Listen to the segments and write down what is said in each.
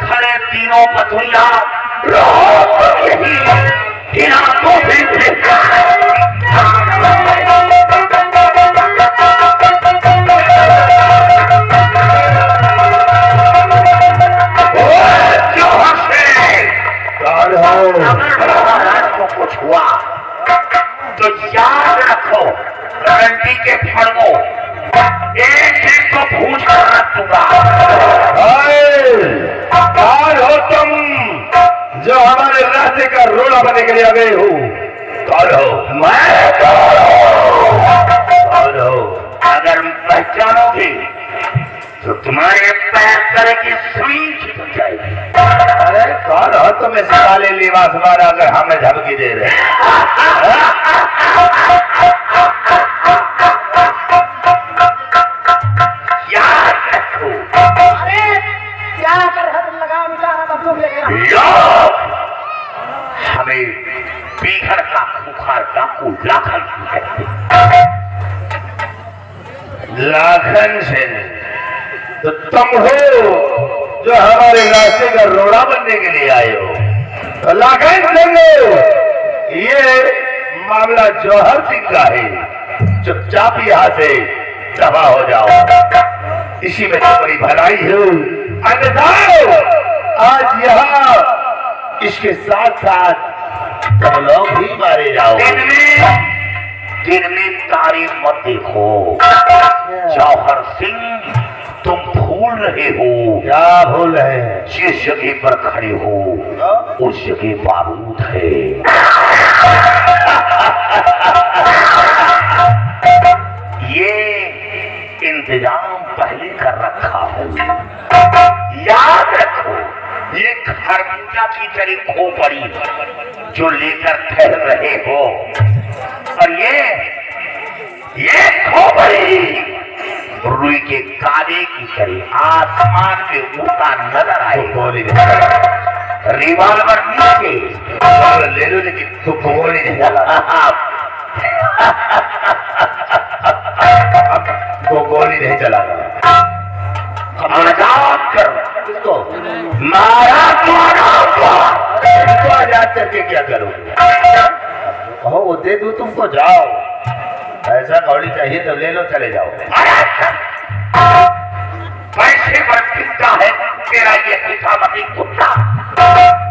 खड़े तीनों पथुरिया कुछ हुआ तो याद रखो, रंडी के फड़ो एक को भूज कर रख दूंगा। कौन हो तुम जो हमारे राज्य का रोड़ा बनने के लिए आ गए हो? कौन हो? मैं कौन हो? अगर पहचानोगे तो तुम्हारे पैर की सुई छूट जाएगी। अरे कौन हो तुम इस काले लिबास वाला, अगर हमें धमकी दे रहे? याद रखो। अरे क्या कर लगाम लोग हमें बीहड़ का खुखार डाकू लाखन कहते। लाखन से तो तुम हो जो हमारे रास्ते का रोड़ा बनने के लिए आए हो। तो लाखन सिंह, ये मामला जौहर सिंह का है। चुपचाप यहाँ से दफा हो जाओ, इसी में तुम्हारी भलाई हो। अन्यथा आज यहाँ इसके साथ साथ तुम लोग भी मारे जाओ। दिन में तारीफ मत देखो। जौहर सिंह, तुम भूल रहे हो। क्या भूल रहे हैं? जिस जगह पर खड़े हो उस जगह बारूद है। ये इंतजाम पहले कर रखा है। याद रखो, ये खरबूजा की तरह खोपड़ी जो लेकर ठहर रहे हो, और ये खोपड़ी रुई के काले की तरह आसमान में उड़ता नजर आए। रिवॉल्वर नीचे ले लो, लेकिन तो गोली नहीं चला। वो गोली नहीं चला। आजाद करो इसको। मारा इसको आजाद करके क्या करोगे? कहो वो दे दूं तुमको, जाओ। ऐसा कौड़ी चाहिए तो ले लो, चले जाओ। पैसे पर बिकता है तेरा ये हिसाबती कुत्ता।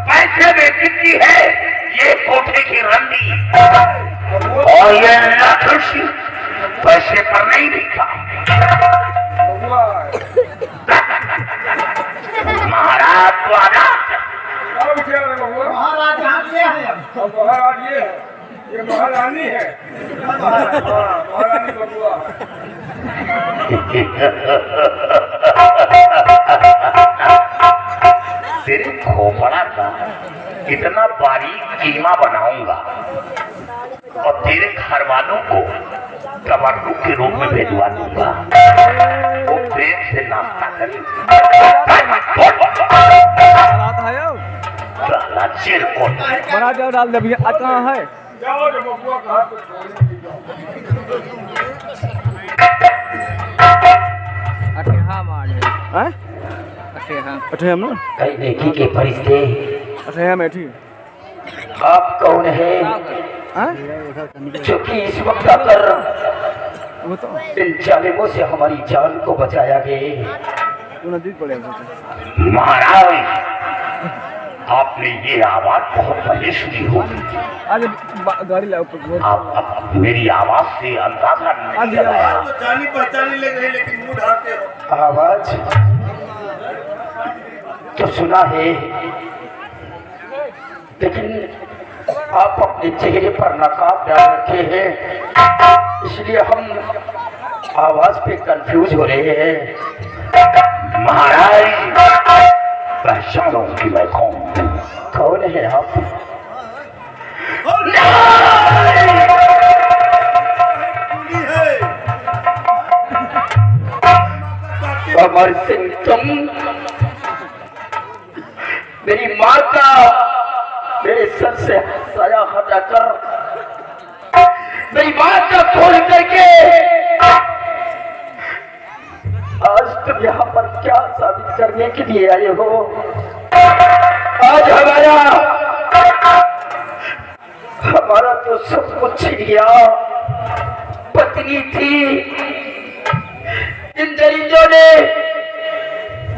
पैसे में बिकती है ये कोठे की रंडी, और ये लाखुशी पैसे पर नहीं बिका। महाराज द्वारा महाराज महाराज ये महारानी है। महारानी बबुआ। तेरे खोपड़ा का इतना बारीक कीमा बनाऊंगा और तेरे घर वालों को तबर्रुक के रूप में भेजवा दूंगा। वो प्रेम से नाश्ता करें। बना जाओ, डाल दे भैया। आज कहाँ है? जाओ जो बबुआ कहा तो अठे हम ना कई नेकी के फरिश्ते। अठे हम बैठी। आप कौन है जो कि इस वक्त आकर इन जालिमों से हमारी जान को बचाया गया? महाराज, आपने ये आवाज बहुत पहले सुनी होगी। आज गाड़ी लाओ। आप मेरी आवाज से अंदाजा नहीं लगाया। जानी पहचानी लग रही, लेकिन मुंह ढांकते हो। आवाज तो सुना है, लेकिन आप अपने चेहरे पर नकाब डाल रखे हैं, इसलिए हम आवाज पे कंफ्यूज हो रहे हैं। महाराज, पहचानो कि मैं कौन हूं। कौन है आप? अमर सिंह, तुम मेरी माँ का मेरे सर से साया हटाकर मेरी माँ का खोल करके आज तुम यहाँ पर क्या साबित करने के लिए आए हो? आज हमारा तो सब कुछ छिन गया। पत्नी थी, इन दरिंदों ने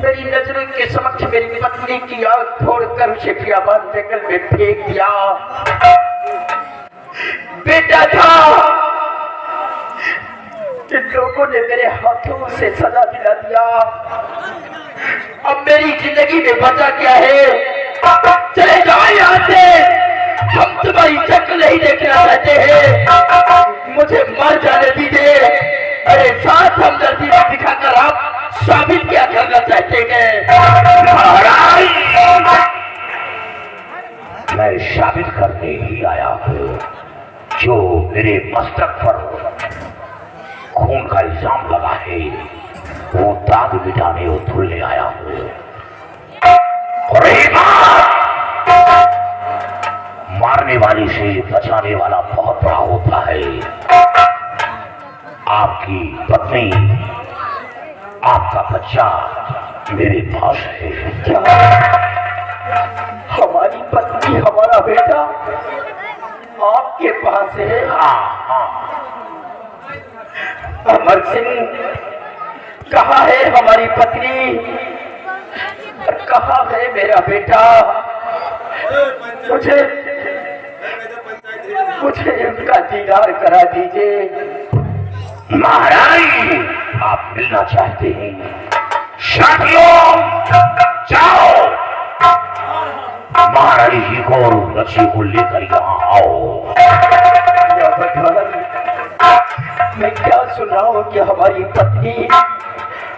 मेरी नजरों के समक्ष मेरी पत्नी की आग फोड़कर उसे बियाबान जंगल में फेंक दिया। बेटा था, इन लोगों ने मेरे हाथों से सजा दिला दिया। अब मेरी जिंदगी में बचा क्या है? चले जाओ यहाँ से, हम तुम्हारी शक्ल नहीं देखना चाहते हैं, मुझे मर जाने दीजिए। अरे साथ हमदर्दी दिखाकर आप साबित क्या करना चाहते हैं? महाराज, मैं साबित करने ही आया हूँ। जो मेरे मस्तक पर खून का इल्जाम लगा है वो दाग मिटाने और धुलने आया हूँ। और एक बात, मारने वाले से बचाने वाला बहुत बड़ा होता है। आपकी पत्नी, आपका बच्चा मेरे पास है। क्या हमारी पत्नी, हमारा बेटा आपके पास है? हाँ। अमर सिंह, कहाँ है हमारी पत्नी और कहाँ है मेरा बेटा? मुझे उनका दीदार करा दीजिए। महाराज, आप मिलना चाहते हैं? साथियों, जाओ, महारानी जी को और लक्ष्मी को लेकर यहाँ आओ। या भगवान, मैं क्या सुन रहा हूँ कि हमारी पत्नी,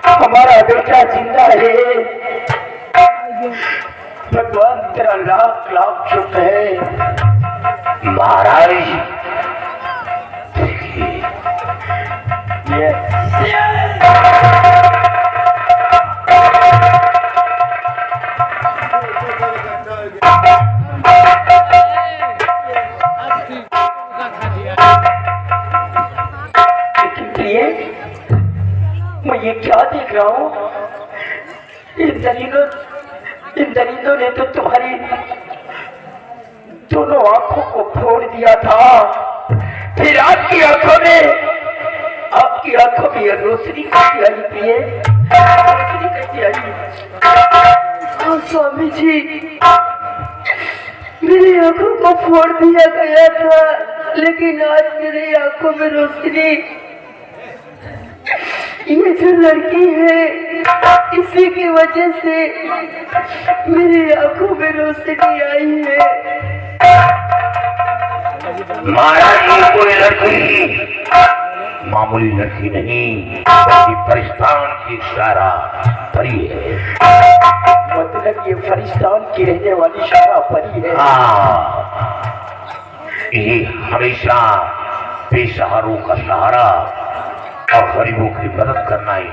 हमारा बेटा जिंदा है। भगवान तेरा लाख लाख शुक्र है। महाराज, मैं ये क्या देख रहा हूँ? इन दरिंदों ने तो तुम्हारी दोनों आंखों को फोड़ दिया था, फिर आपकी आंखों में रोशनी कैसी आई? प्रिय, रोशनी कैसी आई? स्वामी जी, मेरी आंखों को फोड़ दिया गया था, लेकिन आज मेरी आंखों में रोशनी। ये जो लड़की है, इसी की वजह से मेरी आंखों में रोशनी आई है। महाराज, ये कोई लड़की मामूली लड़की नहीं, बल्कि फरिश्तान की सारा परी है। मतलब ये फरिश्तान की रहने वाली सारा परी है? हाँ, ये हमेशा बेसहारों का सहारा और गरीबों की मदद करना ही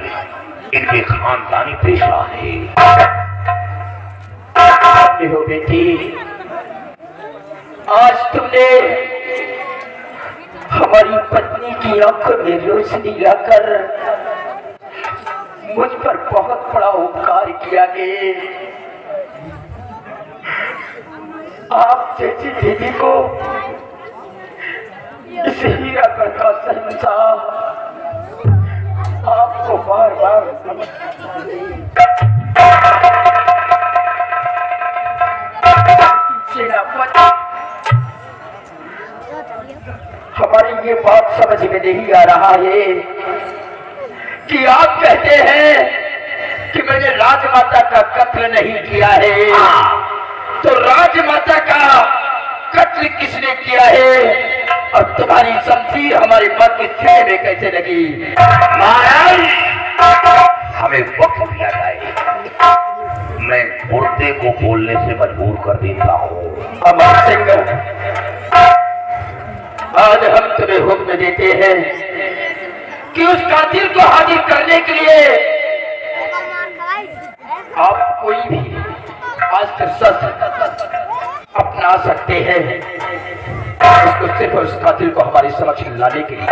इनके खानदानी पेशा है। हो बेटी, आज तुमने हमारी पत्नी की आंखों में रोशनी लाकर मुझ पर बहुत बड़ा उपकार किया है। आप जैसी दीदी को इस हीरागढ़ का शहंशाह आपको बार बार हमारी ये बात समझ में नहीं आ रहा है कि आप कहते हैं कि मैंने राजमाता का कत्ल नहीं किया है, तो राजमाता का कत्ल किसने किया है? और तुम्हारी शमशीर हमारे मर्द के सीने में कैसे लगी? महाराज, हमें वक्त दिया जाए, मैं मुर्दे को बोलने से मजबूर कर देता हूँ। अमर सिंह, आज हम तुम्हें हुक्म देते हैं कि उस कातिल को हाजिर करने के लिए अस्त्र शस्त्र अपना सकते हैं। इसको सिर्फ उस कातिल को हमारी समझ लाने के लिए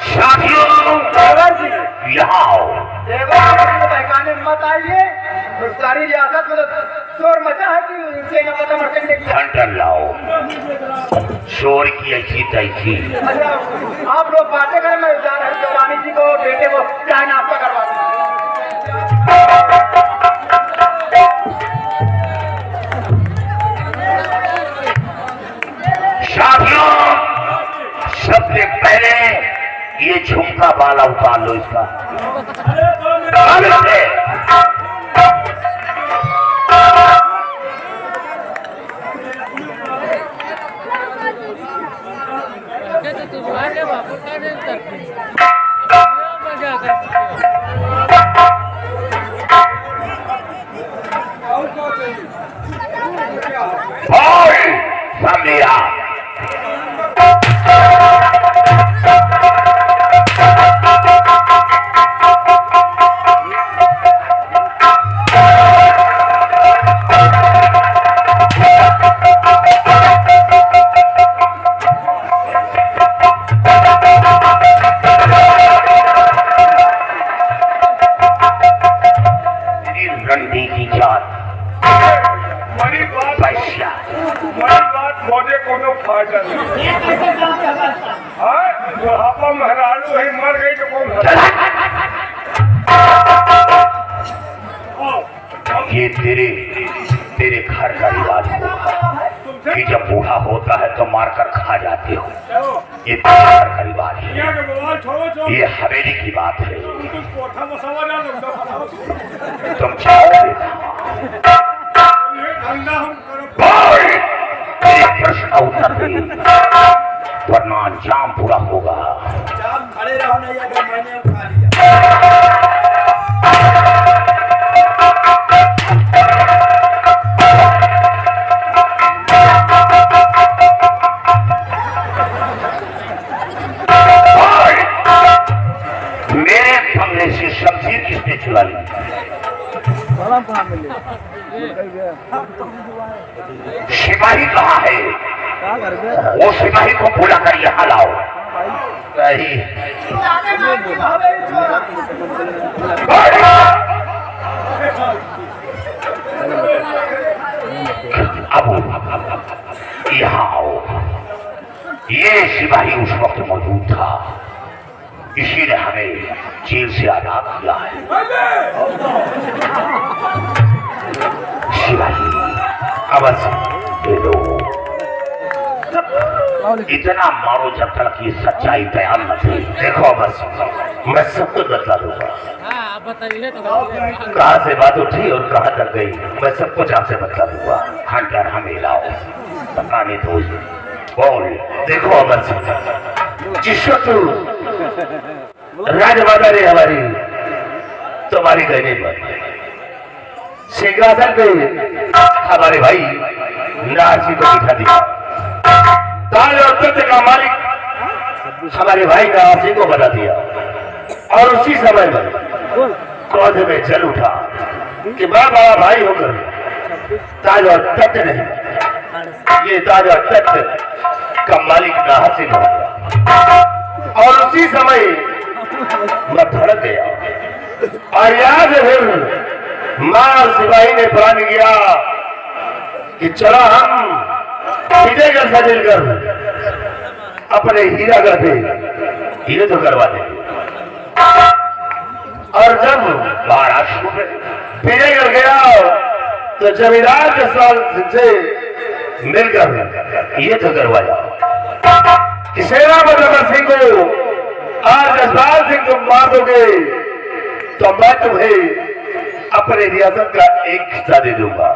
साथियों देवर जी, यहाँ आओ। देवर जी को बहकाने मत आइए। तो सारी रियासत में तो शोर मचा है कि सेना पता करने की। हंटर लाओ। शोर की ऐसी तैसी। अच्छा, आप लोग बातें करें, मैं जा रहा हूँ रानी जी को बेटे को चाय नाश्ता करवा दूँ। साथियों सबसे पहले ये झुमका वाला उतार लो इसका। सामने आ। रंडी की जात बड़ी बात मोटे कोनो फायदा नहीं। हाँ, जो आपा महरालू है मर गई तो कौन ये तेरे घर का रिवाज होगा कि जब बूढ़ा होता है तो मारकर खा जाते हो। ये तेरे घर का रिवाज है, ये हवेली की बात है। तुम चाहोगे प्रश्न का उत्तर दे, वरना अंजाम पूरा होगा। खड़े रहो नहीं, अगर मैंने उठा लिया। मेरे बंगले से शमशीर किसने चुरा ली? कहाँ मिले? सिपाही कहाँ है? क्या कर गए? वो सिपाही को बुला कर यहाँ लाओ। सही। अब यहाँ आओ। ये सिपाही उस वक्त मौजूद था, इसी ने हमें जेल से आजाद किया है। सिपाही अवश्य दे दो। इतना मारो जब तक ये सच्चाई बयान न थी। देखो बस मैं सब कुछ बतला दूंगा। कहाँ से बात उठी और कहाँ तक गई, मैं सब कुछ आपसे बतला दूंगा। हंटर हमें लाओ, बताने दो। बोल। देखो अमर जिस वक्त राजमाता ने हमारी तुम्हारी कहने पर सिंहासन पे हमारे भाई नारसी को बिठा दिया। ताज और तख्त का मालिक हमारे भाई नारसी को बता दिया, और उसी समय में क्रोध में जल उठा कि मैं बड़ा भाई होकर ताज और तख्त नहीं, ये ताज और तख्त का मालिक नासिर हो गया। और उसी समय मैं धड़क गया, और याद फिर मां सिपाही ने प्रण किया कि चलो हम विजयगढ़ से मिलकर अपने हीरागढ़ पे हीरे तो करवा देंगे। और जब महाराष्ट्र में विजयगढ़ गया तो जमींदार के साथ से मिलकर ये तो करवाया कि सेनापति सिंह को आज जसपाल सिंह तुम मार दोगे तो मैं तुम्हें अपने रियासत का एक हिस्सा दे दूंगा।